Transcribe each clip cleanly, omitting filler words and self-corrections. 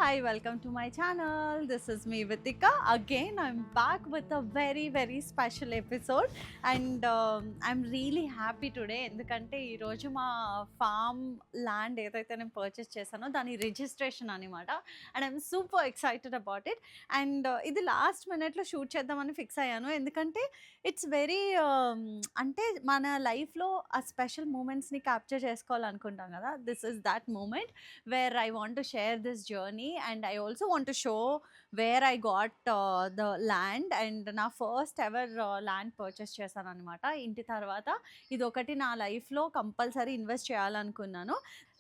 Hi, welcome to my channel. This is me, Vitika. Again, I'm back with a very special episode, and I'm really happy today. ఎందుకంటే ఈరోజు మా farm land ఏదైతే నేను purchase చేశానో దాని registration అనమాట. And I'm super excited about it. And ఇది last మినిట్లో షూట్ చేద్దామని ఫిక్స్ అయ్యాను. ఎందుకంటే ఇట్స్ వెరీ అంటే మన లైఫ్లో ఆ స్పెషల్ మూమెంట్స్ని క్యాప్చర్ చేసుకోవాలనుకుంటాం కదా. This is that moment where I want to share this journey, and I also want to show where I got the land, and నా ఫస్ట్ ఎవర్ ల్యాండ్ పర్చేస్ చేశాను అనమాట. ఇంటి తర్వాత ఇది ఒకటి నా లైఫ్లో కంపల్సరీ ఇన్వెస్ట్ చేయాలనుకున్నాను.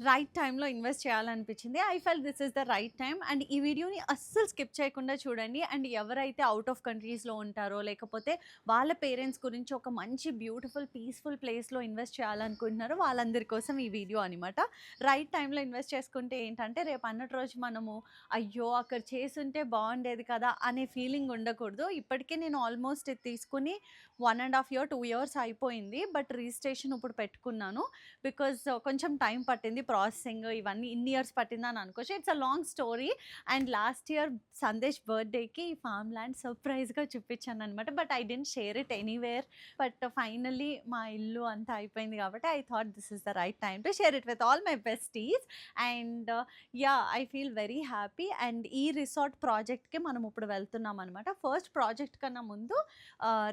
రైట్ టైంలో ఇన్వెస్ట్ చేయాలనిపించింది. I fell this is the right time. And ఈ వీడియోని అస్సలు స్కిప్ చేయకుండా చూడండి. అండ్ ఎవరైతే అవుట్ ఆఫ్ కంట్రీస్లో ఉంటారో, లేకపోతే వాళ్ళ పేరెంట్స్ గురించి ఒక మంచి బ్యూటిఫుల్ పీస్ఫుల్ ప్లేస్లో ఇన్వెస్ట్ చేయాలనుకుంటున్నారో వాళ్ళందరి కోసం ఈ వీడియో అనమాట. రైట్ టైంలో ఇన్వెస్ట్ చేసుకుంటే ఏంటంటే రేపు అన్నటి రోజు మనము అయ్యో అక్కడ చేసుంటే బాగుండేది కదా అనే ఫీలింగ్ ఉండకూడదు. ఇప్పటికే నేను ఆల్మోస్ట్ ఇది తీసుకుని 1.5 year 2 years అయిపోయింది. బట్ రిజిస్ట్రేషన్ ఇప్పుడు పెట్టుకున్నాను బికాజ్ కొంచెం టైం పట్టింది ప్రాసెసింగ్, ఇవన్నీ ఇన్ని ఇయర్స్ పట్టిందని అనుకోవచ్చు. It's a long story. And last year Sandesh బర్త్డేకి ఈ ఫామ్ ల్యాండ్ సర్ప్రైజ్గా చూపించాను అనమాట. But I didn't share it anywhere. But finally మా ఇల్లు అంతా అయిపోయింది కాబట్టి I thought this is the right time to share it with all my besties. And I feel very happy. And ఈ రిసార్ట్ ప్రాజెక్ట్కి మనం ఇప్పుడు వెళ్తున్నాం అనమాట. ఫస్ట్ ప్రాజెక్ట్ కన్నా ముందు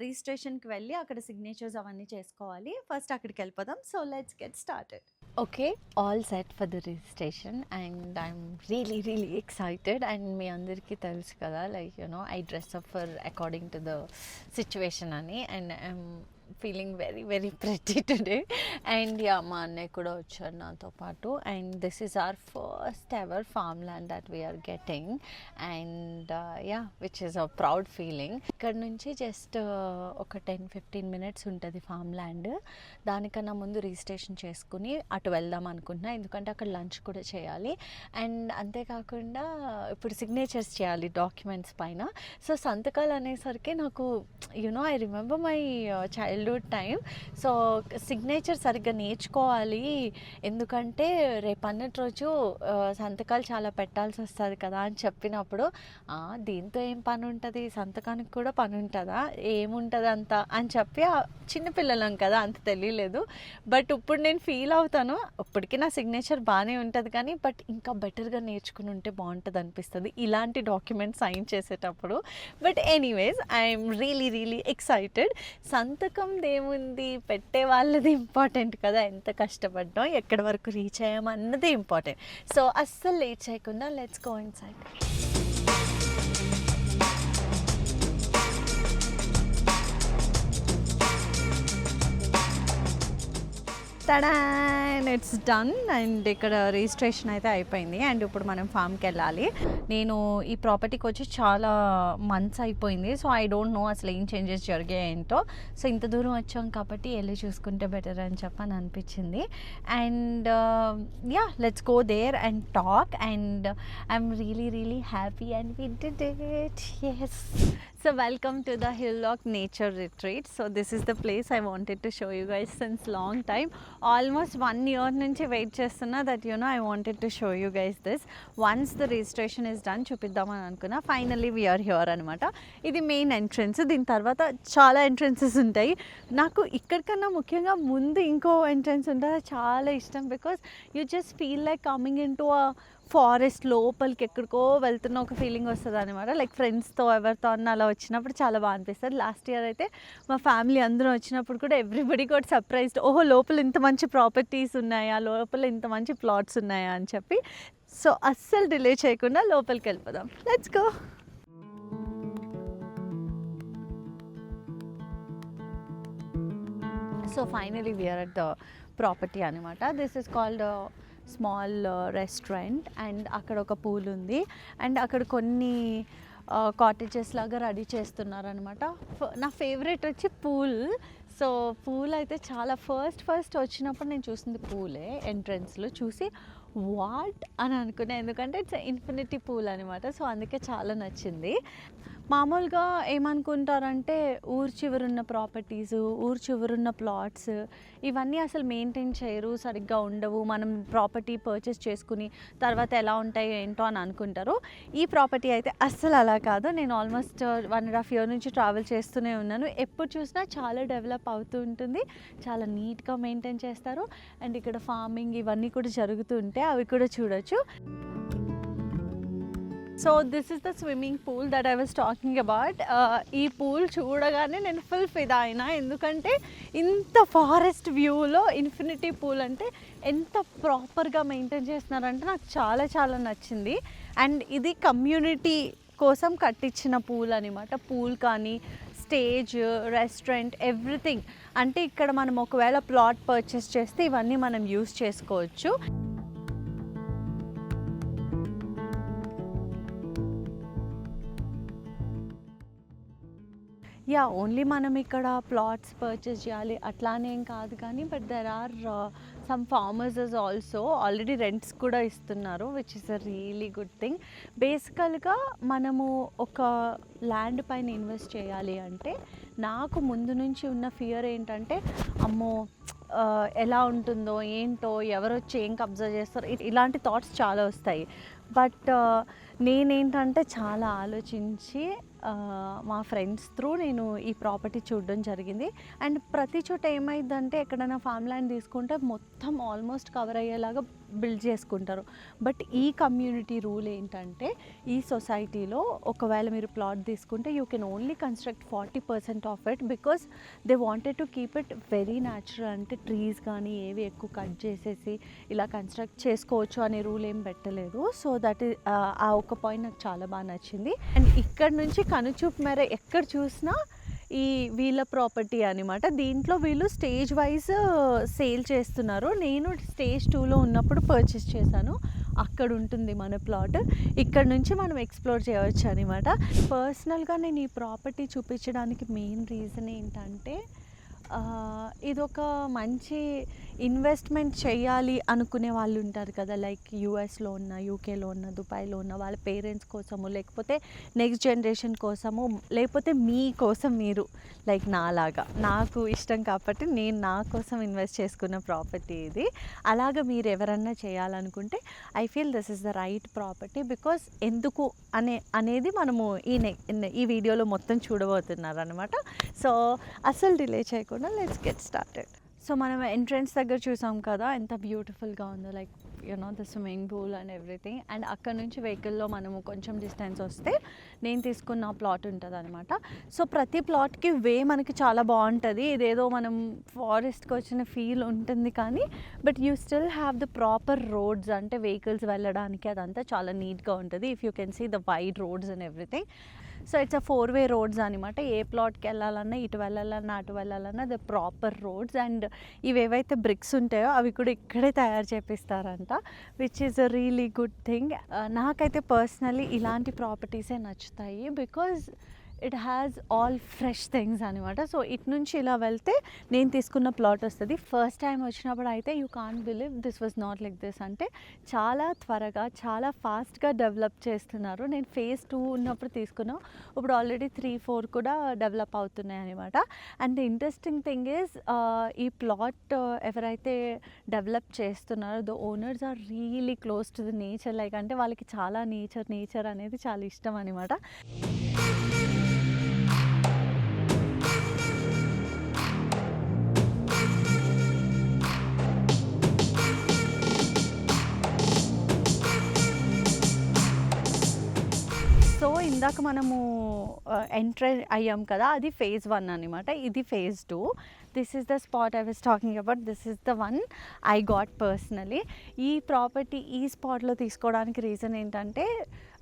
రిజిస్ట్రేషన్కి వెళ్ళి అక్కడ సిగ్నేచర్స్ అవన్నీ చేసుకోవాలి. ఫస్ట్ అక్కడికి వెళ్ళిపోదాం. So let's get started. Okay, all set for the registration and I'm really excited. And మీ అందరికీ తెలుసు కదా, like I dress up for according to the situation అని. And I'm feeling very pretty today. And మా అన్నయ్య కూడా వచ్చారు నాతో పాటు. And this is our first ever farm land that we're getting. And which is a proud feeling. ఇక్కడ నుంచి just ఒక 10-15 minutes ఉంటుంది ఫామ్ ల్యాండ్. దానికన్నా ముందు రిజిస్ట్రేషన్ చేసుకుని అటు వెళ్దాం అనుకుంటున్నా, ఎందుకంటే అక్కడ లంచ్ కూడా చేయాలి. అండ్ అంతేకాకుండా ఇప్పుడు సిగ్నేచర్స్ చేయాలి డాక్యుమెంట్స్ పైన. సో సంతకాలు అనేసరికి నాకు I remember my childhood time. So signature సరిగ్గా నేర్చుకోవాలి, ఎందుకంటే రేపు అన్నటి రోజు సంతకాలు చాలా పెట్టాల్సి వస్తుంది కదా అని చెప్పినప్పుడు దీంతో ఏం పని ఉంటుంది, సంతకానికి కూడా పని ఉంటుందా, ఏముంటుంది అంత అని చెప్పి చిన్నపిల్లలం కదా అంత తెలియలేదు. బట్ ఇప్పుడు నేను ఫీల్ అవుతాను, ఇప్పటికీ నా సిగ్నేచర్ బాగానే ఉంటుంది కానీ బట్ ఇంకా బెటర్గా నేర్చుకుని ఉంటే బాగుంటుంది అనిపిస్తుంది ఇలాంటి డాక్యుమెంట్స్ సైన్ చేసేటప్పుడు. But anyways I'm really excited. సంతకం ఏముంది, పెట్టే వాళ్ళది ఇంపార్టెంట్ కదా, ఎంత కష్టపడ్డాం ఎక్కడి వరకు రీచ్ అయ్యాం అన్నది ఇంపార్టెంట్. సో అస్సలు లేట్ చేయకుండా let's go inside. And it's done. And ఇక్కడ రిజిస్ట్రేషన్ అయితే అయిపోయింది. అండ్ ఇప్పుడు మనం ఫామ్కి వెళ్ళాలి. నేను ఈ ప్రాపర్టీకి వచ్చి చాలా మంత్స్ అయిపోయింది. సో ఐ డోంట్ నో అసలు ఏం చేంజెస్ జరిగాయి ఏంటో. సో ఇంత దూరం వచ్చాం కాబట్టి వెళ్ళి చూసుకుంటే బెటర్ అని చెప్పని అనిపించింది. And let's go there and talk. And I'm really happy and we did it. yes. So welcome to the Hillock Nature Retreat. So this is the place I wanted to show you guys since long time. Almost 1 year నుంచి wait చేస్తున్నా that I wanted to show you guys this. Once the registration is done చూపిద్దామని అనుకున్నా. Finally we are here అనమాట. ఇది main entrance. దీని తర్వాత చాలా entrances ఉంటాయి. నాకు ఇక్కడికన్నా ముఖ్యంగా ముందు ఇంకో ఎంట్రన్స్ ఉంటుంది, చాలా ఇష్టం. Because you just feel like coming in to a forest లోపలికి ఎక్కడికో వెళ్తున్న ఒక ఫీలింగ్ వస్తుంది అనమాట. లైక్ ఫ్రెండ్స్తో ఎవరితో అన్న అలా వచ్చినప్పుడు చాలా బాగా అనిపిస్తుంది. లాస్ట్ ఇయర్ అయితే మా ఫ్యామిలీ అందరూ వచ్చినప్పుడు కూడా ఎవ్రీబడి కూడా సర్ప్రైజ్డ్, ఓహో లోపల ఇంత మంచి ప్రాపర్టీస్ ఉన్నాయా, లోపల ఇంత మంచి ప్లాట్స్ ఉన్నాయా అని చెప్పి. సో అస్సలు డిలే చేయకుండా లోపలికి వెళ్ళిపోదాం. Let's go. So finally we're at the property అనమాట. This is called small restaurant. And అక్కడ ఒక పూల్ ఉంది. అండ్ అక్కడ కొన్ని కాటేజెస్ లాగా రెడీ చేస్తున్నారనమాట. నా ఫేవరెట్ వచ్చి పూల్. సో పూల్ అయితే చాలా ఫస్ట్ వచ్చినప్పుడు నేను చూసింది పూలే ఎంట్రన్స్లో చూసి వాట్ అని అనుకున్నా, ఎందుకంటే ఇట్స్ ఇన్ఫినిటీ పూల్ అనమాట. సో అందుకే చాలా నచ్చింది. మామూలుగా ఏమనుకుంటారంటే ఊరు చివరున్న ప్రాపర్టీస్, ఊరు చివరున్న ప్లాట్స్ ఇవన్నీ అసలు మెయింటైన్ చేయరు, సరిగ్గా ఉండవు, మనం ప్రాపర్టీ పర్చేస్ చేసుకుని తర్వాత ఎలా ఉంటాయో ఏంటో అని అనుకుంటారు. ఈ ప్రాపర్టీ అయితే అస్సలు అలా కాదు. నేను ఆల్మోస్ట్ 1.5 year నుంచి ట్రావెల్ చేస్తూనే ఉన్నాను. ఎప్పుడు చూసినా చాలా డెవలప్ అవుతూ ఉంటుంది, చాలా నీట్గా మెయింటైన్ చేస్తారు. అండ్ ఇక్కడ ఫార్మింగ్ ఇవన్నీ కూడా జరుగుతూ ఉంటాయి, అవి కూడా చూడొచ్చు. So this is the swimming pool that I was talking about. ఈ పూల్ చూడగానే నేను ఫుల్ ఫిదా అయినా, ఎందుకంటే ఇంత ఫారెస్ట్ వ్యూలో ఇన్ఫినిటీ పూల్ అంటే ఎంత ప్రాపర్గా మెయింటైన్ చేస్తున్నారంటే నాకు చాలా చాలా నచ్చింది. అండ్ ఇది కమ్యూనిటీ కోసం కట్టించిన పూల్ అనమాట. పూల్ కానీ స్టేజ్, రెస్టారెంట్, ఎవ్రీథింగ్. అంటే ఇక్కడ మనం ఒకవేళ ప్లాట్ పర్చేస్ చేస్తే ఇవన్నీ మనం యూస్ చేసుకోవచ్చు. యా, ఓన్లీ మనం ఇక్కడ ప్లాట్స్ పర్చేస్ చేయాలి అట్లానేం కాదు కానీ, but there are some farmers also already rents కూడా ఇస్తున్నారు, which is a really good thing. బేసికల్గా మనము ఒక ల్యాండ్ పైన ఇన్వెస్ట్ చేయాలి అంటే నాకు ముందు నుంచి ఉన్న ఫియర్ ఏంటంటే, అమ్మో ఎలా ఉంటుందో ఏంటో, ఎవరు వచ్చి ఏం కబ్జా చేస్తారో, ఇలాంటి థాట్స్ చాలా వస్తాయి. బట్ నేనేంటంటే చాలా ఆలోచించి మా ఫ్రెండ్స్ త్రూ నేను ఈ ప్రాపర్టీ చూడడం జరిగింది. అండ్ ప్రతి చోట ఏమైందంటే ఎక్కడైనా ఫామ్ ల్యాండ్ తీసుకుంటే మొత్తం ఆల్మోస్ట్ కవర్ అయ్యేలాగా బిల్డ్ చేసుకుంటారు. బట్ ఈ కమ్యూనిటీ రూల్ ఏంటంటే, ఈ సొసైటీలో ఒకవేళ మీరు ప్లాట్ తీసుకుంటే you can only construct 40% of it, because they wanted to keep it very natural. అంటే ట్రీస్ కానీ ఏవి ఎక్కువ కట్ చేసేసి ఇలా కన్స్ట్రక్ట్ చేసుకోవచ్చు అనే రూల్ ఏం పెట్టలేదు. సో దట్ ఈస్ ఆ ఒక పాయింట్ నాకు చాలా బాగా నచ్చింది. అండ్ ఇక్కడ నుంచి కనుచూపు మేర ఎక్కడ చూసినా ఈ వీళ్ళ ప్రాపర్టీ అనమాట. దీంట్లో వీళ్ళు స్టేజ్ వైజ్ సేల్ చేస్తున్నారు. నేను స్టేజ్ 2లో ఉన్నప్పుడు పర్చేస్ చేశాను. అక్కడ ఉంటుంది మన ప్లాట్. ఇక్కడ నుంచి మనం ఎక్స్ప్లోర్ చేయవచ్చు అనమాట. పర్సనల్గా నేను ఈ ప్రాపర్టీ చూపించడానికి మెయిన్ రీజన్ ఏంటంటే, ఇదొక మంచి ఇన్వెస్ట్మెంట్ చేయాలి అనుకునే వాళ్ళు ఉంటారు కదా, లైక్ యూఎస్లో ఉన్న, యూకేలో ఉన్న, దుబాయ్లో ఉన్న వాళ్ళ పేరెంట్స్ కోసము, లేకపోతే నెక్స్ట్ జనరేషన్ కోసము, లేకపోతే మీ కోసం మీరు, లైక్ నాలాగా నాకు ఇష్టం కాబట్టి నేను నా కోసం ఇన్వెస్ట్ చేసుకున్న ప్రాపర్టీ ఇది. అలాగా మీరు ఎవరన్నా చేయాలనుకుంటే I feel this is the right property. Because ఎందుకు అనేది మనము ఈ వీడియోలో మొత్తం చూడబోతున్నారు అనమాట. సో అస్సలు డిలే చేయకుండా లెట్స్ గెట్ స్టార్టెడ్. సో మనం ఎంట్రన్స్ దగ్గర చూసాం కదా ఎంత బ్యూటిఫుల్గా ఉందో, like you know the swimming pool and everything. And అక్కడ నుంచి వెహికల్లో మనము కొంచెం డిస్టెన్స్ వస్తే నేను తీసుకున్న ప్లాట్ ఉంటుంది అనమాట. సో ప్రతి ప్లాట్కి వే మనకి చాలా బాగుంటుంది. ఇదేదో మనం ఫారెస్ట్కి వచ్చిన ఫీల్ ఉంటుంది కానీ, but you still have the proper roads, అంటే వెహికల్స్ వెళ్ళడానికి అదంతా చాలా నీట్గా ఉంటుంది. If you can see the wide roads and everything. So it's a 4-way roads అనమాట. ఏ ప్లాట్కి వెళ్ళాలన్నా, ఇటు వెళ్ళాలన్నా, అటు వెళ్ళాలన్నా ద ప్రాపర్ రోడ్స్. అండ్ ఇవేవైతే బ్రిక్స్ ఉంటాయో అవి కూడా ఇక్కడే తయారు చేపిస్తారంట, which is a really good thing. నాకైతే పర్సనలీ ఇలాంటి ప్రాపర్టీసే నచ్చుతాయి, because it has all fresh things అనమాట. సో ఇటు నుంచి ఇలా వెళ్తే నేను తీసుకున్న ప్లాట్ వస్తుంది. ఫస్ట్ టైం వచ్చినప్పుడు అయితే you can't believe this was not like this. అంటే చాలా త్వరగా, చాలా ఫాస్ట్గా డెవలప్ చేస్తున్నారు. నేను phase 2 ఉన్నప్పుడు తీసుకున్నాను, ఇప్పుడు ఆల్రెడీ 3-4 కూడా డెవలప్ అవుతున్నాయి అనమాట. అండ్ ఇంట్రెస్టింగ్ థింగ్ ఈజ్, ఈ ప్లాట్ ఎవరైతే డెవలప్ చేస్తున్నారో the owners are really close to the nature. Like అంటే వాళ్ళకి చాలా నేచర్ అనేది చాలా ఇష్టం అనమాట. సో ఇందాక మనము ఎంటర్ అయ్యాం కదా, అది phase 1 అనమాట. ఇది phase 2. This is the spot I was talking about. This is the one I got personally. ఈ ప్రాపర్టీ ఈ స్పాట్లో తీసుకోవడానికి రీజన్ ఏంటంటే,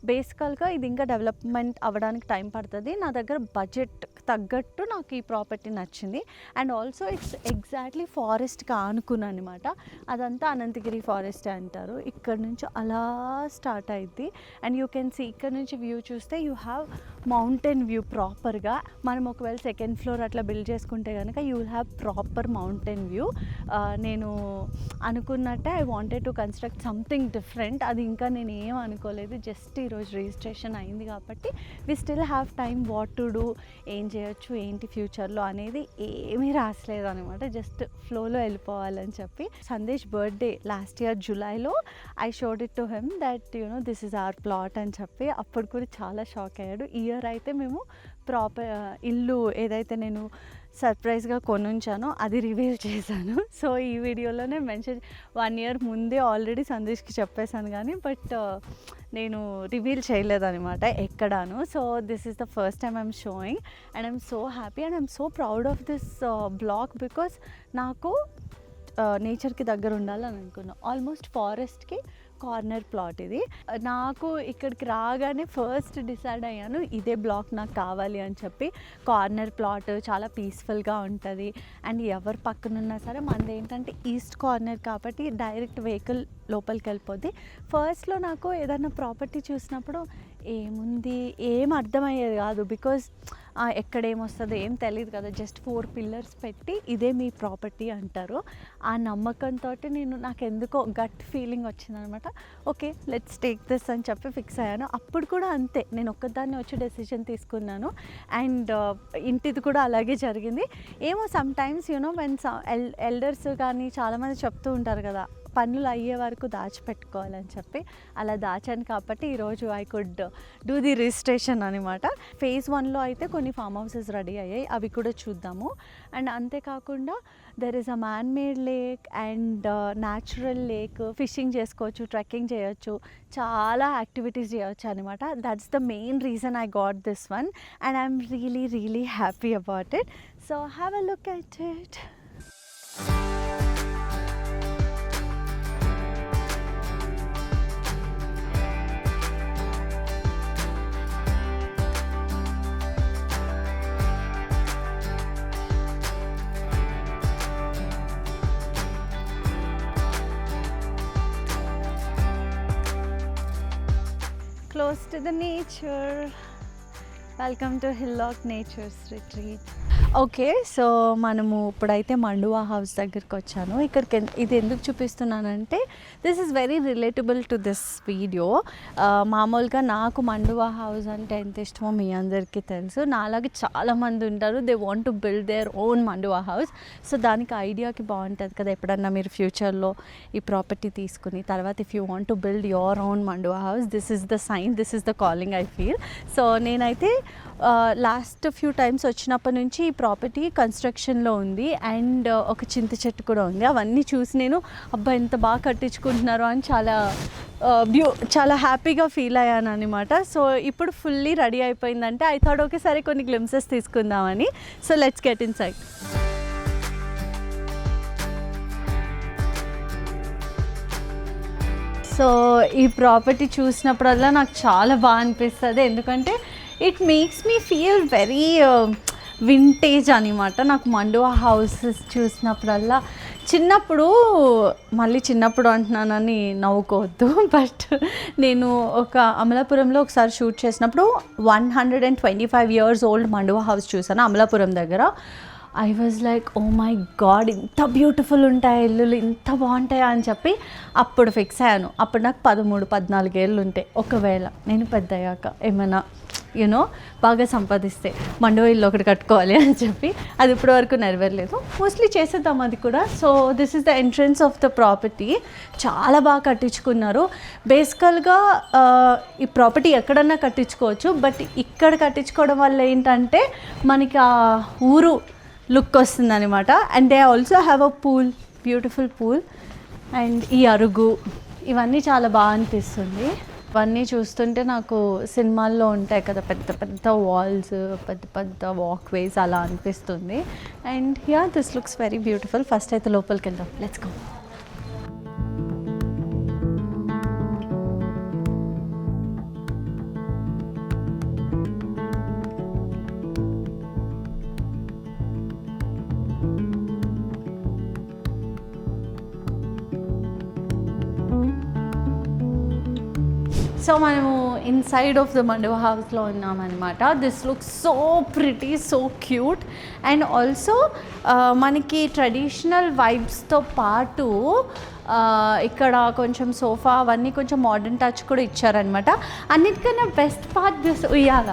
బేసికల్గా ఇది ఇంకా డెవలప్మెంట్ అవ్వడానికి టైం పడుతుంది. నా దగ్గర బడ్జెట్ తగ్గట్టు నాకు ఈ ప్రాపర్టీ నచ్చింది. అండ్ ఆల్సో ఇట్స్ ఎగ్జాక్ట్లీ ఫారెస్ట్కి ఆనుకుని అనమాట. అదంతా అనంతగిరి ఫారెస్ట్ అంటారు. ఇక్కడ నుంచి అలా స్టార్ట్ అయింది. అండ్ యూ కెన్ సీ ఇక్కడ నుంచి వ్యూ చూస్తే యూ హ్యావ్ మౌంటైన్ వ్యూ ప్రాపర్గా. మనం ఒకవేళ సెకండ్ ఫ్లోర్ అట్లా బిల్డ్ చేసుకుంటే కనుక you will have proper mountain view. నేను అనుకున్నట్టే I wanted to construct something different. అది ఇంకా నేను ఏం అనుకోలేదు. జస్ట్ ఈరోజు రిజిస్ట్రేషన్ అయింది కాబట్టి we still have time what to do, ఏం చేయొచ్చు ఏంటి ఫ్యూచర్లో అనేది ఏమీ రాసలేదు అనమాట. జస్ట్ ఫ్లోలో వెళ్ళిపోవాలని చెప్పి. సందేశ్ బర్త్డే లాస్ట్ ఇయర్ జూలైలో I showed it to him that this is our plot అని చెప్పి. అప్పుడు కూడా చాలా షాక్ అయ్యాడు. ఇయర్ అయితే మేము ప్రాపర్ ఇల్లు ఏదైతే నేను సర్ప్రైజ్గా కొనుంచానో అది రివీల్ చేశాను. సో ఈ వీడియోలోనే మెన్షన్ 1 year ముందే ఆల్రెడీ సందేశ్కి చెప్పేశాను కానీ బట్ నేను రివీల్ చేయలేదన్నమాట ఎక్కడాను. So this is the first time I'm showing and I'm so happy and I'm so proud of this block because నాకు నేచర్కి దగ్గర ఉండాలని అనుకున్నాను. ఆల్మోస్ట్ ఫారెస్ట్కి కార్నర్ ప్లాట్ ఇది. నాకు ఇక్కడికి రాగానే ఫస్ట్ డిసైడ్ అయ్యాను ఇదే బ్లాక్ నాకు కావాలి అని చెప్పి. కార్నర్ ప్లాట్ చాలా పీస్ఫుల్గా ఉంటుంది అండ్ ఎవరు పక్కనున్నా సరే మనది ఏంటంటే ఈస్ట్ కార్నర్ కాబట్టి డైరెక్ట్ వెహికల్ లోపలికి వెళ్ళిపోద్ది. ఫస్ట్లో నాకు ఏదైనా ప్రాపర్టీ చూసినప్పుడు ఏముంది ఏం అర్థమయ్యేది కాదు బికాజ్ ఎక్కడేమొస్తుందో ఏం తెలియదు కదా. జస్ట్ 4 pillars పెట్టి ఇదే మీ ప్రాపర్టీ అంటారు. ఆ నమ్మకంతో నాకు ఎందుకో గట్ ఫీలింగ్ వచ్చిందనమాట. ఓకే లెట్స్ టేక్ దిస్ అని చెప్పి ఫిక్స్ అయ్యాను. అప్పుడు కూడా అంతే, నేను ఒక్కదాన్ని వచ్చి డెసిషన్ తీసుకున్నాను అండ్ ఇంటిది కూడా అలాగే జరిగింది. ఏమో సమ్ టైమ్స్ వెన్ ఎల్డర్స్ కానీ చాలామంది చెప్తూ ఉంటారు కదా పనులు అయ్యే వరకు దాచిపెట్టుకోవాలని చెప్పి. అలా దాచాను కాబట్టి ఈరోజు I could do the registration అనమాట. phase 1లో అయితే కొన్ని ఫామ్ హౌసెస్ రెడీ అయ్యాయి, అవి కూడా చూద్దాము. అండ్ అంతేకాకుండా there is a man made lake and natural lake. Fishing చేసుకోవచ్చు, ట్రెక్కింగ్ చేయొచ్చు, చాలా యాక్టివిటీస్ చేయొచ్చు అనమాట. That's the main reason I got this one and I'm really really happy about it. So have a look at it. Close to the nature. Welcome to Hillock Nature's Retreat. Okay, so మనము ఇప్పుడైతే మండువా house దగ్గరికి వచ్చాను. ఇక్కడికి ఇది ఎందుకు చూపిస్తున్నానంటే this is very relatable to this video. మామూలుగా నాకు మండువా హౌస్ అంటే ఎంత ఇష్టమో మీ అందరికీ తెలుసు. నాలాగే చాలామంది ఉంటారు, they want to build their own manduva house. So దానికి ఐడియాకి బాగుంటుంది కదా, ఎప్పుడన్నా మీరు ఫ్యూచర్లో ఈ ప్రాపర్టీ తీసుకుని తర్వాత if you want to build your own manduva house, this is the sign, this is the calling I feel. So నేనైతే లాస్ట్ ఫ్యూ టైమ్స్ వచ్చినప్పటి నుంచి ఈ ప్రాపర్టీ కన్స్ట్రక్షన్లో ఉంది అండ్ ఒక చింత చెట్టు కూడా ఉంది. అవన్నీ చూసి నేను అబ్బా ఎంత బాగా కట్టించుకుంటున్నారు అని చాలా హ్యాపీగా ఫీల్ అయ్యాను అనమాట. సో ఇప్పుడు ఫుల్లీ రెడీ అయిపోయిందంటే ఐ థాట్ ఒకేసారి కొన్ని గ్లిమ్సెస్ తీసుకుందామని. So let's get in side. So ఈ ప్రాపర్టీ చూసినప్పుడల్లా నాకు చాలా బాగా అనిపిస్తుంది, ఎందుకంటే it makes me feel very vintage అనమాట. నాకు మండువా హౌసెస్ చూసినప్పుడల్లా చిన్నప్పుడు అంటున్నానని నవ్వుకోవద్దు, బట్ నేను ఒక అమలాపురంలో ఒకసారి షూట్ చేసినప్పుడు 125 years old మండువా హౌస్ చూసాను అమలాపురం దగ్గర. I was like oh my god, ఇంత బ్యూటిఫుల్ ఉంటాయి ఇల్లులు, ఇంత బాగుంటాయా అని చెప్పి అప్పుడు ఫిక్స్ అయ్యాను. అప్పుడు నాకు 13-14 ఏళ్ళు ఉంటాయి. ఒకవేళ నేను పెద్ద అయ్యాక ఏమైనా బాగా సంపాదిస్తే మండువా ఇల్లు ఒకటి కట్టుకోవాలి అని చెప్పి, అది ఇప్పటి వరకు నెరవేరలేదు. మోస్ట్లీ చేసేద్దాం అది కూడా. So this is the entrance of the property. చాలా బాగా కట్టించుకున్నారు. బేసికల్గా ఈ ప్రాపర్టీ ఎక్కడన్నా కట్టించుకోవచ్చు, బట్ ఇక్కడ కట్టించుకోవడం వల్ల ఏంటంటే మనకి ఆ ఊరు లుక్ వస్తుంది అనమాట. And they also have a pool, beautiful pool. And ఈ అరుగు ఇవన్నీ చాలా బాగా అనిపిస్తుంది. ఇవన్నీ చూస్తుంటే నాకు సినిమాల్లో ఉంటాయి కదా పెద్ద పెద్ద వాల్స్, పెద్ద పెద్ద వాక్వేస్, అలా అనిపిస్తుంది. And yeah, this looks very beautiful. First అయితే లోపలికి వెళ్దాం, లెట్స్ గో. సో మనము ఇన్సైడ్ ఆఫ్ ద మండవ హౌస్లో ఉన్నామన్నమాట. This look so pretty, so cute. And also మనకి ట్రెడిషనల్ వైబ్స్తో పాటు ఇక్కడ కొంచెం సోఫా అవన్నీ కొంచెం మోడర్న్ టచ్ కూడా ఇచ్చారనమాట. అన్నిటికన్నా బెస్ట్ పార్ట్ దిస్ ఉయ్యాల.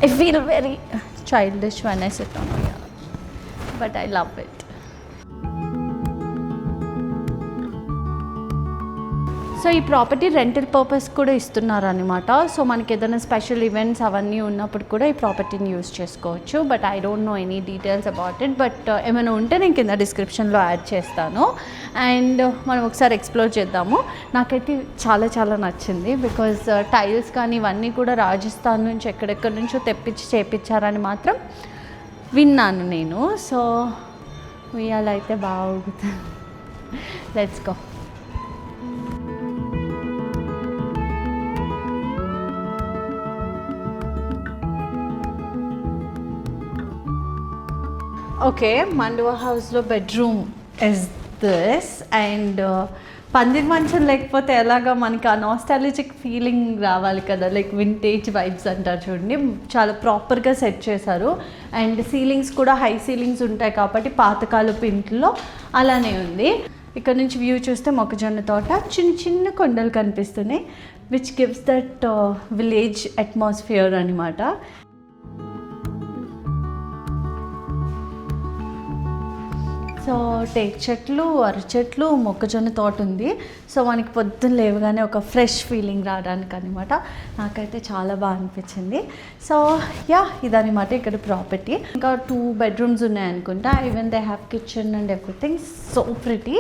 I feel very childish when I sit on Uyala, but I love it. So ఈ ప్రాపర్టీ రెంటల్ పర్పస్ కూడా ఇస్తున్నారు అనమాట. సో మనకి ఏదైనా స్పెషల్ ఈవెంట్స్ అవన్నీ ఉన్నప్పుడు కూడా ఈ ప్రాపర్టీని యూజ్ చేసుకోవచ్చు. But I don't know any details about it. But ఏమైనా ఉంటే నేను కింద డిస్క్రిప్షన్లో యాడ్ చేస్తాను. అండ్ మనం ఒకసారి ఎక్స్ప్లోర్ చేద్దాము. నాకైతే చాలా చాలా నచ్చింది. బికాజ్ టైల్స్ కానీ ఇవన్నీ కూడా రాజస్థాన్ నుంచి ఎక్కడెక్కడి నుంచో తెప్పించి చేపించారని మాత్రం విన్నాను నేను. సో ఉయ్యాల అయితే బాగుంటుంది. Let's go. ఓకే, మండువా హౌస్లో బెడ్రూమ్ ఇస్ దిస్. అండ్ పందిరి మంచం లేకపోతే ఎలాగా మనకి ఆ నాస్టాలజిక్ ఫీలింగ్ రావాలి కదా, లైక్ వింటేజ్ వైబ్స్ అంటారు చూడండి. చాలా ప్రాపర్గా సెట్ చేశారు. అండ్ సీలింగ్స్ కూడా హై సీలింగ్స్ ఉంటాయి కాబట్టి పాతకాలపు ఇంట్లో అలానే ఉంది. ఇక్కడ నుంచి వ్యూ చూస్తే మొక్కజొన్న తోట, చిన్న చిన్న కొండలు కనిపిస్తున్నాయి, which gives that village atmosphere అనమాట. సో టేక్ చెట్లు, అరటి చెట్లు, మొక్కజొన్న తోట ఉంది. సో మనకి పొద్దున్న లేవగానే ఒక ఫ్రెష్ ఫీలింగ్ రావడానికి అనమాట. నాకైతే చాలా బాగా అనిపించింది. సో యా, ఇదనమాట ఇక్కడ ప్రాపర్టీ. ఇంకా 2 bedrooms ఉన్నాయనుకుంటా. Even they have kitchen and everything. So pretty.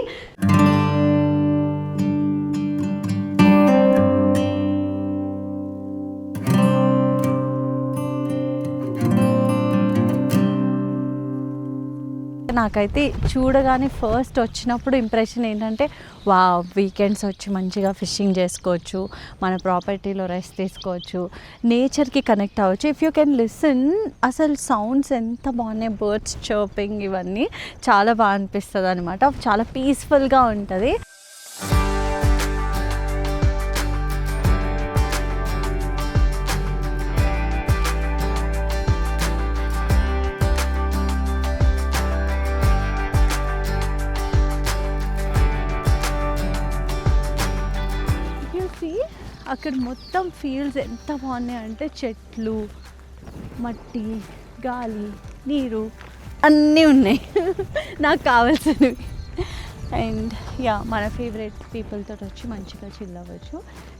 నాకైతే చూడగానే ఫస్ట్ వచ్చినప్పుడు ఇంప్రెషన్ ఏంటంటే, వా, వీకెండ్స్ వచ్చి మంచిగా ఫిషింగ్ చేసుకోవచ్చు, మన ప్రాపర్టీలో రెస్ట్ తీసుకోవచ్చు, నేచర్కి కనెక్ట్ అవ్వచ్చు. ఇఫ్ యూ కెన్ లిసన్, అసలు సౌండ్స్ ఎంత బాగున్నాయి, బర్డ్స్ చర్పింగ్, ఇవన్నీ చాలా బాగా అనిపిస్తుంది అనమాట. చాలా పీస్ఫుల్గా ఉంటుంది. అక్కడ మొత్తం ఫీల్డ్స్ ఎంత బాగున్నాయి అంటే, చెట్లు, మట్టి, గాలి, నీరు అన్నీ ఉన్నాయి నాకు కావాల్సినవి. అండ్ యా, మన ఫేవరెట్ పీపుల్తో వచ్చి మంచిగా చిల్ అవ్వచ్చు.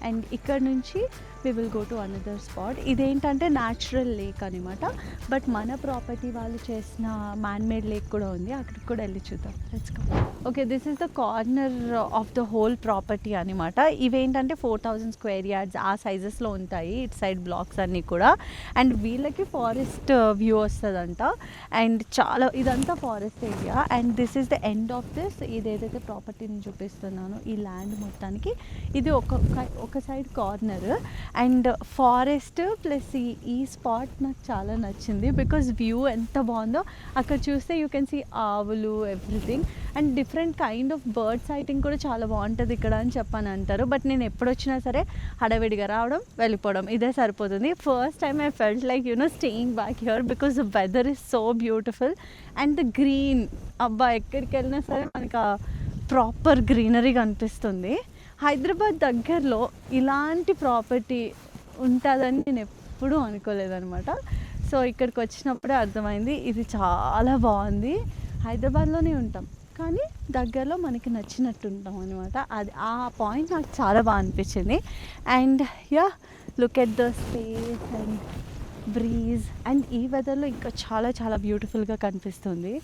అండ్ ఇక్కడ నుంచి we will go to another spot. ఇదేంటంటే న్యాచురల్ లేక్ అనమాట. బట్ మన ప్రాపర్టీ వాళ్ళు చేసిన మ్యాన్మేడ్ లేక్ కూడా ఉంది, అక్కడికి కూడా వెళ్ళి చూద్దాం. Let's go. Okay, this is the corner of the whole property అనమాట. ఇవేంటంటే 4000 square yards ఆ సైజెస్లో ఉంటాయి ఇటు సైడ్ బ్లాక్స్ అన్నీ కూడా. అండ్ వీళ్ళకి ఫారెస్ట్ వ్యూ వస్తుందంట. అండ్ చాలా ఇదంతా forest area. And this is the end of this. ఇదేదైతే ప్రాపర్టీని చూపిస్తున్నానో ఈ ల్యాండ్ మొత్తానికి ఇది ఒక side corner. And forest plus ఈ స్పాట్ నాకు చాలా నచ్చింది. బికాజ్ వ్యూ ఎంత బాగుందో. అక్కడ చూస్తే యూ కెన్ సీ ఆవులు, everything. And different kind of bird sighting కూడా చాలా బాగుంటుంది ఇక్కడ అని చెప్పని అంటారు. బట్ నేను ఎప్పుడు వచ్చినా సరే హడావిడిగా రావడం, వెళ్ళిపోవడం ఇదే సరిపోతుంది. First time I felt like staying back here because the weather is so beautiful. And the green, అబ్బా, ఎక్కడికి వెళ్ళినా సరే మనకు ఆ ప్రాపర్ గ్రీనరీ కనిపిస్తుంది. హైదరాబాద్ దగ్గరలో ఇలాంటి ప్రాపర్టీ ఉంటుందని నేను ఎప్పుడూ అనుకోలేదన్నమాట. సో ఇక్కడికి వచ్చినప్పుడే అర్థమైంది, ఇది చాలా బాగుంది. హైదరాబాద్లోనే ఉంటాం కానీ దగ్గరలో మనకి నచ్చినట్టు ఉంటాం అనమాట. అది ఆ పాయింట్ నాకు చాలా బాగా అనిపించింది. And yeah, look at the space and breeze. And ఈ వెదర్లో ఇంకా చాలా చాలా బ్యూటిఫుల్గా కనిపిస్తుంది.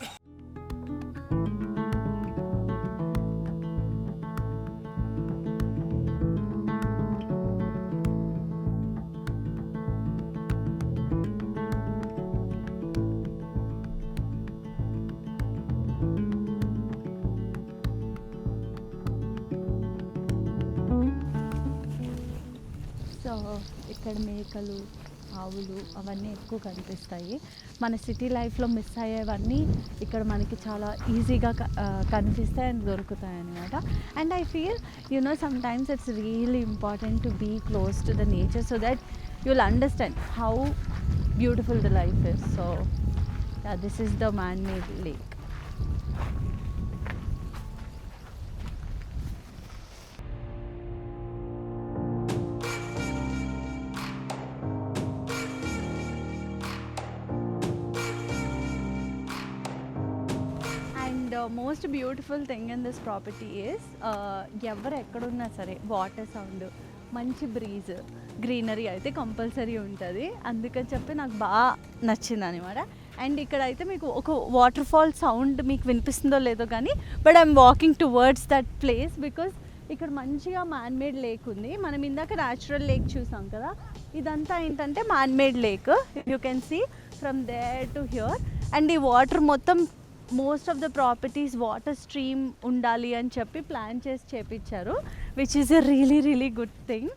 సో ఇక్కడ మేకలు, ఆవులు అవన్నీ ఎక్కువ కనిపిస్తాయి. మన సిటీ లైఫ్లో మిస్ అయ్యేవన్నీ ఇక్కడ మనకి చాలా ఈజీగా కనిపిస్తాయి అండ్ దొరుకుతాయి అన్నమాట. And I feel sometimes it's really important to be close to the nature so that you'll understand how beautiful the life is. So yeah, this is the man-made lake. And most beautiful thing in this property is ఎవరు ఎక్కడున్నా సరే water sound, మంచి breeze, greenery అయితే compulsory ఉంటుంది. అందుకని చెప్పి నాకు బాగా నచ్చింది అనమాట. అండ్ ఇక్కడ అయితే మీకు ఒక వాటర్ ఫాల్ సౌండ్ మీకు వినిపిస్తుందో లేదో కానీ but I'm walking towards that place because ఇక్కడ మంచిగా మ్యాన్మేడ్ లేక్ ఉంది. మనం ఇందాక న్యాచురల్ లేక్ చూసాం కదా, ఇదంతా ఏంటంటే man made lake. You can see from there to here. And ఈ వాటర్ మొత్తం most of the properties water stream ఉండాలి అని చెప్పి ప్లాన్ చేసి చేపించారు, which is a really really good thing.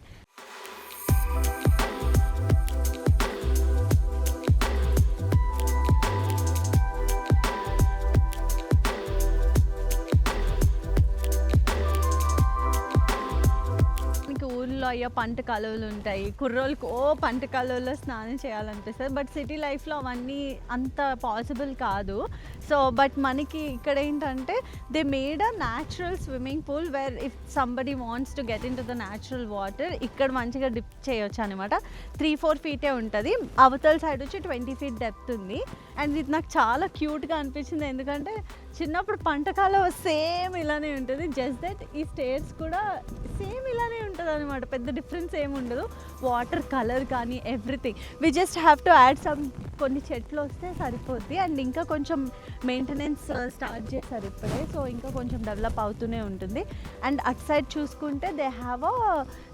ఊళ్ళో అయ్యో పంట కాలువలు ఉంటాయి, కుర్రోళ్ళకి పంట కాలువలో స్నానం చేయాలనిపిస్తుంది. బట్ సిటీ లైఫ్లో అవన్నీ అంత పాసిబుల్ కాదు. సో బట్ మనకి ఇక్కడ ఏంటంటే they made a natural swimming pool where if somebody wants to get in to the natural water ఇక్కడ మంచిగా డిప్ చేయొచ్చు అనమాట. 3-4 ఫీటే ఉంటుంది. అవతల సైడ్ వచ్చి 20 ఫీట్ డెప్త్ ఉంది. అండ్ ఇది నాకు చాలా క్యూట్గా అనిపించింది, ఎందుకంటే చిన్నప్పుడు పంట కాలువ సేమ్ ఇలానే ఉంటుంది. జస్ట్ దట్ ఈ స్టేర్స్ కూడా సేమ్ ఇలానే ఉంటుంది అనమాట. పెద్ద డిఫరెన్స్ ఏమి ఉండదు. వాటర్ కలర్ కానీ everything. We just have to add some కొన్ని చెట్లు వస్తే సరిపోద్ది. అండ్ ఇంకా కొంచెం మెయింటెనెన్స్ స్టార్ట్ చేశారు ఇప్పుడే, సో ఇంకా కొంచెం డెవలప్ అవుతూనే ఉంటుంది. అండ్ అటు సైడ్ చూసుకుంటే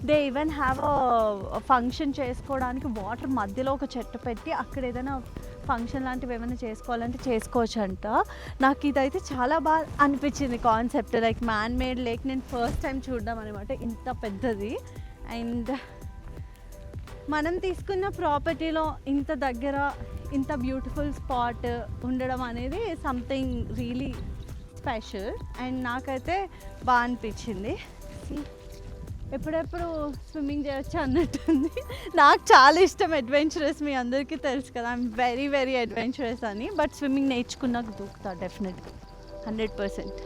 దే ఈవెన్ హ్యావ్ ఫంక్షన్ చేసుకోవడానికి వాటర్ మధ్యలో ఒక చెట్టు పెట్టి అక్కడ ఏదైనా ఫంక్షన్ లాంటివి ఏమైనా చేసుకోవాలంటే చేసుకోవచ్చు అంట. నాకు ఇదైతే చాలా బాగా అనిపించింది concept, like man made lake. నేను ఫస్ట్ టైం చూడడం అనమాట ఇంత పెద్దది. అండ్ మనం తీసుకున్న ప్రాపర్టీలో ఇంత దగ్గర ఇంత బ్యూటిఫుల్ స్పాట్ ఉండడం అనేది సంథింగ్ రియలీ స్పెషల్. అండ్ నాకైతే బాగా అనిపించింది. ఎప్పుడెప్పుడు స్విమ్మింగ్ చేయొచ్చు అన్నట్టుంది. నాకు చాలా ఇష్టం అడ్వెంచరస్, మీ అందరికీ తెలుసు కదా, ఐఎమ్ వెరీ వెరీ అడ్వెంచరస్ అని. బట్ స్విమ్మింగ్ నేర్చుకున్నాక దూకుతా డెఫినెట్గా 100%.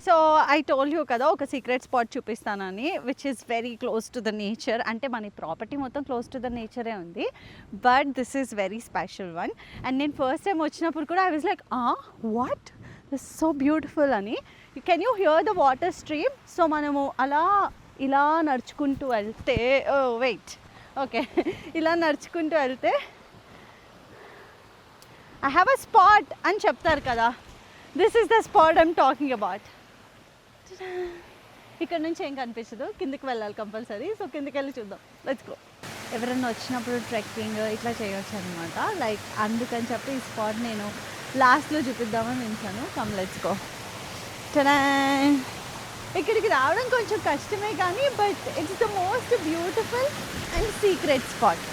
సో ఐ టోల్డ్ యూ కదా ఒక సీక్రెట్ స్పాట్ చూపిస్తానని, which is very close to the nature. అంటే మన ప్రాపర్టీ మొత్తం క్లోజ్ టు ద నేచరే ఉంది, but this is very special one. And నేను ఫస్ట్ టైం వచ్చినప్పుడు కూడా I was like what this so beautiful అని. Can you hear the water stream? So మనము ఇలా నడుచుకుంటూ వెళ్తే వెయిట్ ఓకే ఇలా నడుచుకుంటూ వెళ్తే ఐ హ్యావ్ అ స్పాట్ అని చెప్తారు కదా, this is the spot I'm talking about. ఇక్కడ నుంచి ఏం కనిపించదు, కిందికి వెళ్ళాలి కంపల్సరీ. సో కిందికి వెళ్ళి చూద్దాం, లెట్స్ గో. ఎవరైనా వచ్చినప్పుడు ట్రెక్కింగ్ ఇట్లా చేయొచ్చు అనమాట. లైక్ అందుకని చెప్పి ఈ స్పాట్ నేను లాస్ట్లో చూపిద్దామని నించాను. Come let's go. ఇక్కడికి రావడం కొంచెం కష్టమే కానీ but it's the most beautiful and secret spot.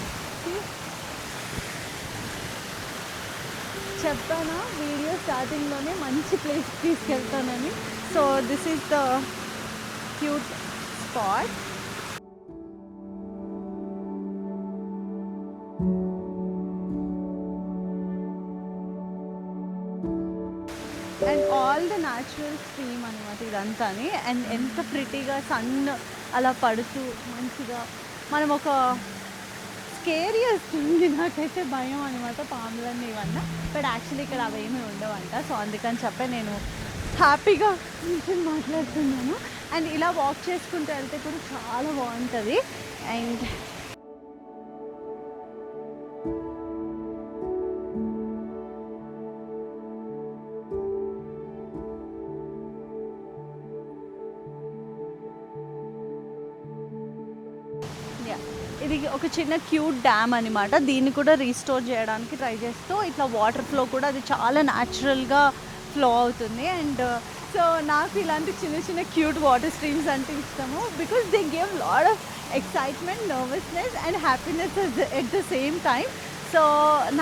చెప్పానా వీడియో స్టార్టింగ్లోనే మంచి ప్లేస్ తీసుకెళ్తానని. So this is the cute spot. And all the natural stream అనమాట ఇదంతాని. అండ్ ఎంత ప్రిటీగా సన్ అలా పడుతూ మంచిగా మనం ఒక స్కేరీ వస్తుంది. నాకైతే భయం అనమాట పాములన్నీ ఇవన్నీ, బట్ యాక్చువల్లీ ఇక్కడ అవేమీ ఉండవంట. సో అందుకని చెప్పి నేను హ్యాపీగా మాట్లాడుతున్నాను. అండ్ ఇలా వాక్ చేసుకుంటూ వెళ్తే కూడా చాలా బాగుంటుంది. అండ్ ఇది ఒక చిన్న క్యూట్ డ్యామ్ అనమాట. దీన్ని కూడా రీస్టోర్ చేయడానికి ట్రై చేస్తూ ఇట్లా వాటర్ ఫ్లో కూడా అది చాలా న్యాచురల్గా ఫ్లో అవుతుంది. అండ్ సో నాకు ఇలాంటి చిన్న చిన్న క్యూట్ వాటర్ స్ట్రీమ్స్ అంటే ఇష్టము because they give lot of excitement, nervousness and happiness at the same time. So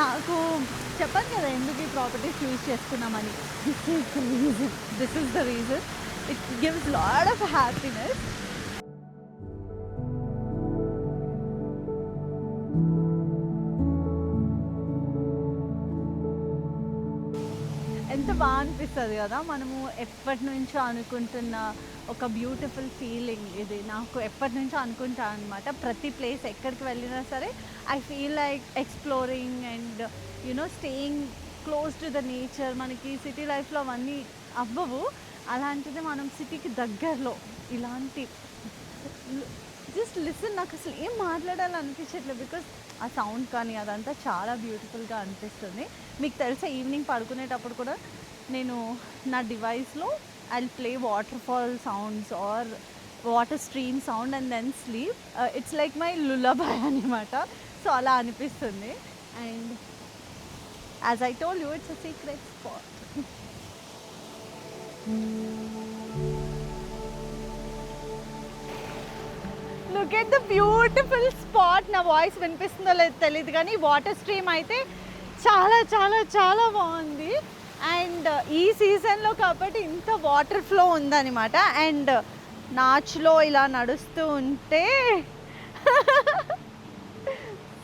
నాకు చెప్పాను కదా ఎందుకు ఈ ప్రాపర్టీస్ చూస్ చేసుకున్నామని. This is the reason. It gives lot of happiness. ఎంత బాగా అనిపిస్తుంది కదా, మనము ఎప్పటి నుంచో అనుకుంటున్న ఒక బ్యూటిఫుల్ ఫీలింగ్ ఇది. నాకు ఎప్పటి నుంచో అనుకుంటాను అనమాట, ప్రతి ప్లేస్ ఎక్కడికి వెళ్ళినా సరే I feel like exploring and staying close to the nature. మనకి సిటీ లైఫ్లో అవన్నీ అవ్వవు, అలాంటిది మనం సిటీకి దగ్గరలో ఇలాంటి జస్ట్ లిసన్. నాకు అసలు ఏం మాట్లాడాలనిపించట్లేదు బికాస్ ఆ సౌండ్ కానీ అదంతా చాలా బ్యూటిఫుల్గా అనిపిస్తుంది. మీకు తెలుసా, ఈవినింగ్ పడుకునేటప్పుడు కూడా నేను నా డివైస్లో I play waterfall sounds or water stream sound and then sleep. It's like my lullaby అనమాట. సో అలా అనిపిస్తుంది. And as I told you, it's a secret spot. Look at the beautiful spot. నా voice వినిపిస్తుందో లేదో తెలియదు కానీ water stream అయితే చాలా చాలా చాలా బాగుంది. అండ్ ఈ సీజన్లో కాబట్టి ఇంత వాటర్ ఫ్లో ఉందన్నమాట. అండ్ నాచులో ఇలా నడుస్తూ ఉంటే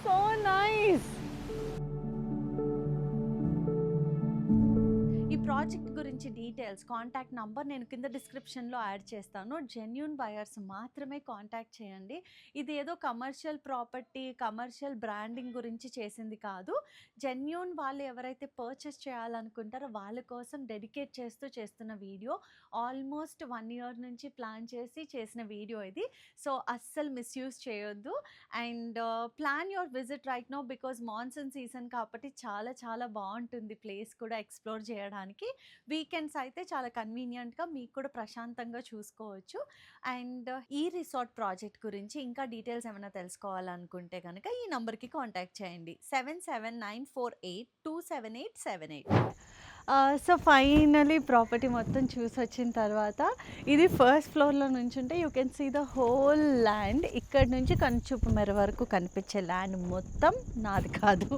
సో నైస్. ఈ ప్రాజెక్ట్ గురించి డీటెయిల్స్, కాంటాక్ట్ నంబర్ నేను కింద డిస్క్రిప్షన్లో యాడ్ చేస్తాను. జెన్యూన్ బయర్స్ మాత్రమే కాంటాక్ట్ చేయండి. ఇది ఏదో కమర్షియల్ ప్రాపర్టీ, కమర్షియల్ బ్రాండింగ్ గురించి చేసింది కాదు. జెన్యూన్ వాళ్ళు ఎవరైతే పర్చేస్ చేయాలనుకుంటారో వాళ్ళ కోసం డెడికేట్ చేస్తున్న వీడియో. ఆల్మోస్ట్ 1 year నుంచి ప్లాన్ చేసిన వీడియో ఇది. సో అస్సలు మిస్యూజ్ చేయొద్దు. And plan your visit right now because monsoon season కాబట్టి చాలా చాలా బాగుంటుంది ప్లేస్ కూడా ఎక్స్ప్లోర్ చేయడానికి. వీకెండ్స్ అయితే చాలా కన్వీనియంట్గా మీకు కూడా ప్రశాంతంగా చూసుకోవచ్చు. అండ్ ఈ రిసార్ట్ ప్రాజెక్ట్ గురించి ఇంకా డీటెయిల్స్ ఏమైనా తెలుసుకోవాలనుకుంటే కనుక ఈ నెంబర్కి కాంటాక్ట్ చేయండి, 7794827878. సో ఫైనలీ ప్రాపర్టీ మొత్తం చూసి వచ్చిన తర్వాత ఇది ఫస్ట్ ఫ్లోర్లో నుంచి ఉంటే you can see the whole land. ఇక్కడ నుంచి కనుచూపు మేర వరకు కనిపించే ల్యాండ్ మొత్తం నాది కాదు,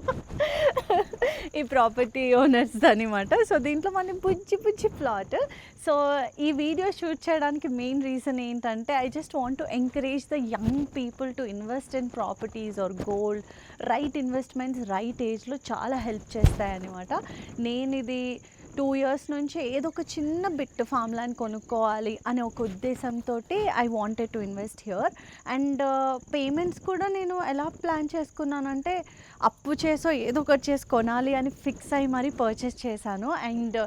ఈ ప్రాపర్టీ ఓనర్స్ అనమాట. సో దీంట్లో మనం బుజ్జి ప్లాట్. సో ఈ వీడియో షూట్ చేయడానికి మెయిన్ రీజన్ ఏంటంటే I just want to encourage the young people to invest in properties or gold. Right investments right ఏజ్లో చాలా హెల్ప్ చేస్తాయన్నమాట. నేను ఇది 2 years నుంచి ఏదో ఒక చిన్న బిట్ ఫామ్ ల్యాండ్ కొనుక్కోవాలి అనే ఒక ఉద్దేశంతో I wanted to invest here. And payments కూడా నేను ఎలా ప్లాన్ చేసుకున్నానంటే అప్పు చేసో ఏదో ఒకటి చేసి కొనాలి అని ఫిక్స్ అయ్యి మరీ పర్చేస్ చేశాను. And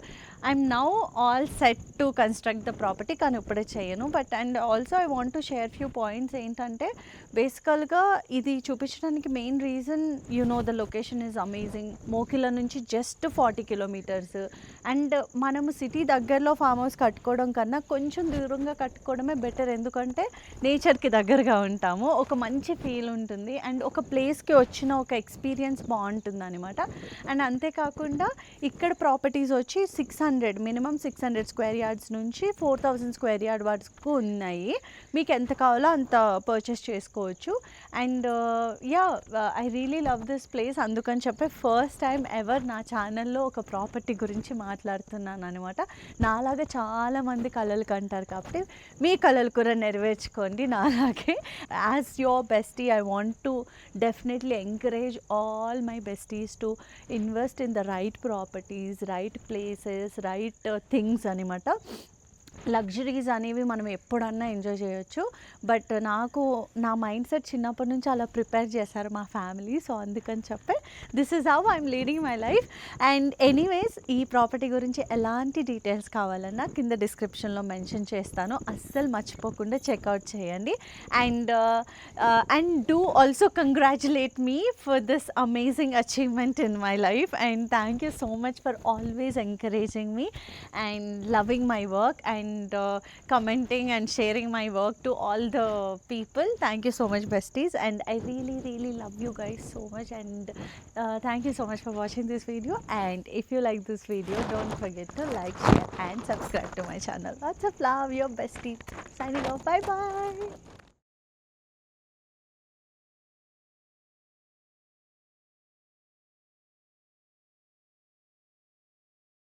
I'm now all set to construct the property, కానీ ఇప్పుడే చేయను. But and also I want to share few points. ఏంటంటే బేసికల్గా ఇది చూపించడానికి main reason the location is amazing. Mokila నుంచి జస్ట్ 40 kilometers. అండ్ మనము సిటీ దగ్గరలో ఫామ్ హౌస్ కట్టుకోవడం కన్నా కొంచెం దూరంగా కట్టుకోవడమే బెటర్, ఎందుకంటే నేచర్కి దగ్గరగా ఉంటాము, ఒక మంచి ఫీల్ ఉంటుంది అండ్ ఒక ప్లేస్కి వచ్చిన ఒక ఎక్స్పీరియన్స్ బాగుంటుంది అనమాట. అండ్ అంతేకాకుండా ఇక్కడ ప్రాపర్టీస్ వచ్చి 600 మినిమం 600 square yards నుంచి 4000 square yard వరకు ఉన్నాయి. మీకు ఎంత కావాలో అంత పర్చేస్ చేసుకోవచ్చు. And I really love this place. అందుకని చెప్పి ఫస్ట్ టైం ఎవర్ నా ఛానల్లో ఒక ప్రాపర్టీ గురించి మాట్లాడుతున్నాను అనమాట. నాలాగా చాలామంది కళలు కంటారు కాబట్టి మీ కళలు కూడా నెరవేర్చుకోండి నాలాగే. As your bestie I want to definitely encourage all my besties to invest in the right properties, right places, right things అనమాట. లగ్జరీస్ అనేవి మనం ఎప్పుడన్నా ఎంజాయ్ చేయొచ్చు, బట్ నాకు నా మైండ్ సెట్ చిన్నప్పటి నుంచి అలా ప్రిపేర్ చేశారు మా ఫ్యామిలీ. సో అందుకని చెప్పి this is how I'm leading my life. And anyways ఈ ప్రాపర్టీ గురించి ఎలాంటి డీటెయిల్స్ కావాలన్నా కింద డిస్క్రిప్షన్లో మెన్షన్ చేస్తాను, అస్సలు మర్చిపోకుండా చెక్అవుట్ చేయండి. And do also congratulate me for this amazing achievement in my life. And thank you so much for always encouraging me and loving my work. And and commenting and sharing my work to all the people. Thank you so much, besties, and I really love you guys so much. And thank you so much for watching this video. And if you like this video, don't forget to like, share, and subscribe to my channel. Lots of love, your bestie. Signing off. Bye bye.